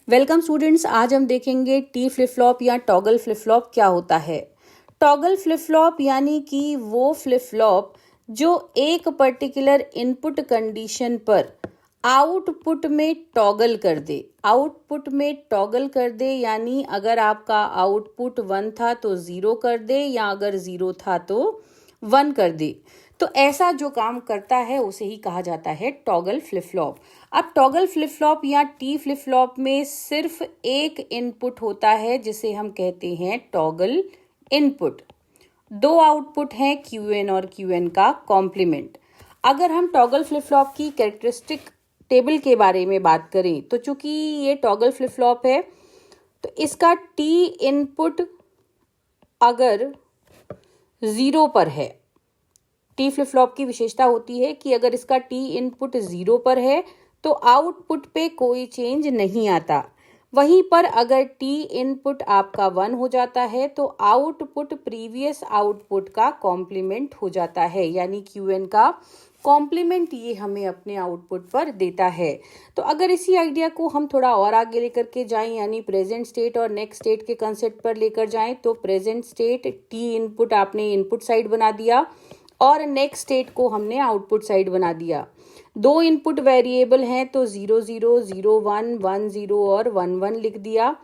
Welcome students, आज हम देखेंगे टी फ्लिप फ्लॉप या टॉगल फ्लिप फ्लॉप क्या होता है। टॉगल फ्लिप फ्लॉप यानी कि वो फ्लिप फ्लॉप जो एक पर्टिकुलर इनपुट कंडीशन पर आउटपुट में टॉगल कर दे। आउटपुट में टॉगल कर दे यानी अगर आपका आउटपुट 1 था तो 0 कर दे या अगर 0 था तो 1 कर दे। तो ऐसा जो काम करता है उसे ही कहा जाता है टॉगल फ्लिप फ्लॉप। अब टॉगल फ्लिप फ्लॉप या टी फ्लिप फ्लॉप में सिर्फ एक इनपुट होता है जिसे हम कहते हैं टॉगल इनपुट। दो आउटपुट हैं क्यूएन और क्यूएन का कॉम्प्लीमेंट। अगर हम टॉगल फ्लिप फ्लॉप की कैरेक्टरिस्टिक टेबल के बारे में बात करें तो चूंकि ये टॉगल फ्लिप फ्लॉप है तो इसका टी इनपुट अगर 0 पर है, टी फ्लिप फ्लॉप की विशेषता होती है कि अगर इसका टी इनपुट 0 पर है तो आउटपुट पे कोई चेंज नहीं आता। वहीं पर अगर टी इनपुट आपका 1 हो जाता है तो आउटपुट प्रीवियस आउटपुट का कॉम्प्लीमेंट हो जाता है, यानी क्यूएन का कॉम्प्लीमेंट ये हमें अपने आउटपुट पर देता है। तो अगर इसी आइडिया को हम थोड़ा और आगे लेकर के जाएं, यानी प्रेजेंट स्टेट और नेक्स्ट स्टेट के कंसेप्ट पर लेकर जाएं, तो प्रेजेंट स्टेट टी इनपुट आपने इनपुट साइड बना दिया और नेक्स्ट स्टेट को हमने आउटपुट साइड बना दिया। दो इनपुट वेरिएबल हैं तो 0 0 0 1 1 0 और 1 1 लिख दिया।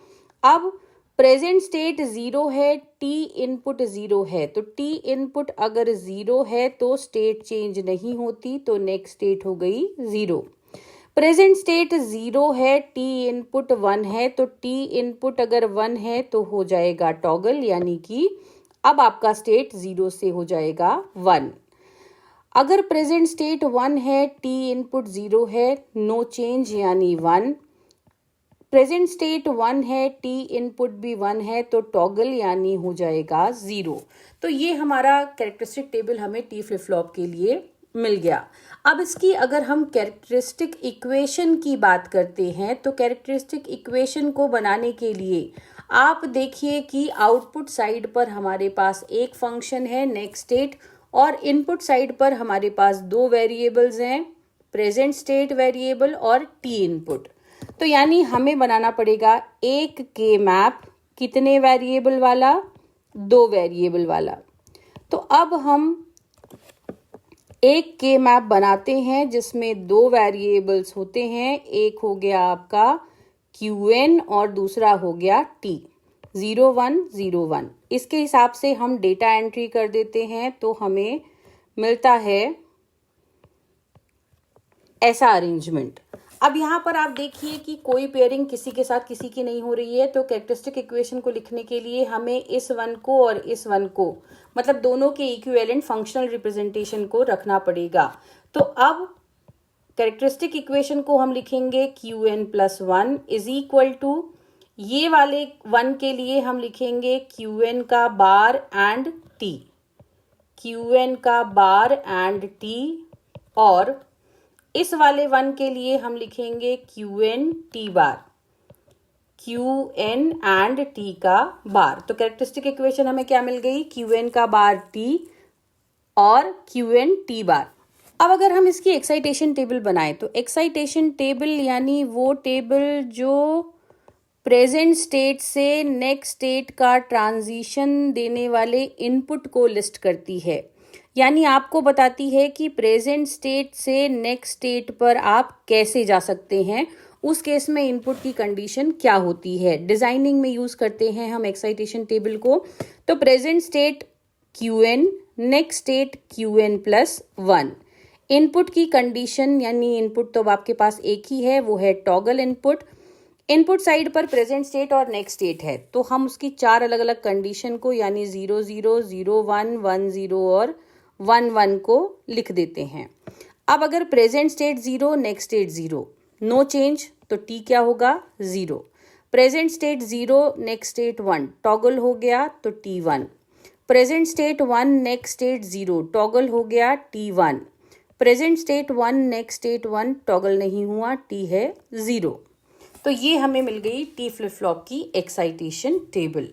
अब प्रेजेंट स्टेट 0 है, टी इनपुट 0 है, तो टी इनपुट अगर 0 है तो स्टेट चेंज नहीं होती, तो नेक्स्ट स्टेट हो गई 0। प्रेजेंट स्टेट 0 है, टी इनपुट 1 है, तो टी इनपुट अगर 1 है तो हो जाएगा टॉगल, यानी कि अब आपका स्टेट 0 से हो जाएगा 1। अगर प्रेजेंट स्टेट 1 है, टी इनपुट 0 है, नो चेंज यानी 1। प्रेजेंट स्टेट 1 है, टी इनपुट भी 1 है, तो टॉगल यानी हो जाएगा 0। तो ये हमारा कैरेक्टरिस्टिक टेबल हमें टी फ्लिप फ्लॉप के लिए मिल गया। अब इसकी अगर हम कैरेक्टरिस्टिक इक्वेशन की बात करते हैं तो कैरेक्टरिस्टिक इक्वेशन को बनाने के लिए आप देखिए कि आउटपुट साइड पर हमारे पास एक फंक्शन है नेक्स्ट स्टेट और इनपुट साइड पर हमारे पास दो वेरिएबल्स हैं, प्रेजेंट स्टेट वेरिएबल और टी इनपुट। तो यानी हमें बनाना पड़ेगा एक के मैप, कितने वेरिएबल वाला, 2 वेरिएबल वाला। तो अब हम एक के मैप बनाते हैं जिसमें 2 वेरिएबल्स होते हैं। एक हो गया आपका क्यूएन और दूसरा हो गया टी, 0 1 0 1। इसके हिसाब से हम डेटा एंट्री कर देते हैं तो हमें मिलता है ऐसा अरेंजमेंट। अब यहाँ पर आप देखिए कि कोई पेयरिंग किसी के साथ किसी की नहीं हो रही है, तो कैरेक्टरिस्टिक इक्वेशन को लिखने के लिए हमें इस 1 को और इस 1 को, मतलब दोनों के इक्विवेलेंट फंक्शनल रिप्रेजेंटेशन को रखना पड़ेगा। तो अब कैरेक्टरिस्टिक इक्वेशन को हम लिखेंगे Q n plus 1 is equal to, ये वाले 1 के लिए हम लिखेंगे क्यूएन का बार एंड टी, क्यूएन का बार एंड टी, और इस वाले 1 के लिए हम लिखेंगे Q n T bar, Q n and T का बार। तो कैरेक्टरिस्टिक इक्वेशन हमें क्या मिल गई, क्यूएन का बार टी और क्यूएन टी बार। अब अगर हम इसकी एक्साइटेशन टेबल बनाएं तो एक्साइटेशन टेबल यानी वो टेबल जो प्रेजेंट स्टेट से नेक्स्ट स्टेट का ट्रांजिशन देने वाले इनपुट को लिस्ट करती है, यानी आपको बताती है कि प्रेजेंट स्टेट से नेक्स्ट स्टेट पर आप कैसे जा सकते हैं, उस केस में इनपुट की कंडीशन क्या होती है। डिजाइनिंग में यूज करते हैं हम एक्साइटेशन टेबल को। तो present state Q n, next state Q n plus 1। Input की कंडीशन यानी इनपुट तो आपके पास एक ही है, वो है टॉगल इनपुट। इनपुट साइड पर प्रेजेंट स्टेट और नेक्स्ट स्टेट है तो हम उसकी 4 अलग अलग कंडीशन को यानी 0 0 0 1 1 0 और 1 1 को लिख देते हैं। अब अगर present state 0, next state 0, no change, तो टी क्या होगा 0। Present state 0, next state 1, toggle हो गया तो T 1। Present state 1, next state 0, toggle हो गया T 1। Present state 1, next state 1, toggle नहीं हुआ, टी है 0। तो ये हमें मिल गई टी फ्लिप फ्लॉप की एक्साइटेशन टेबल।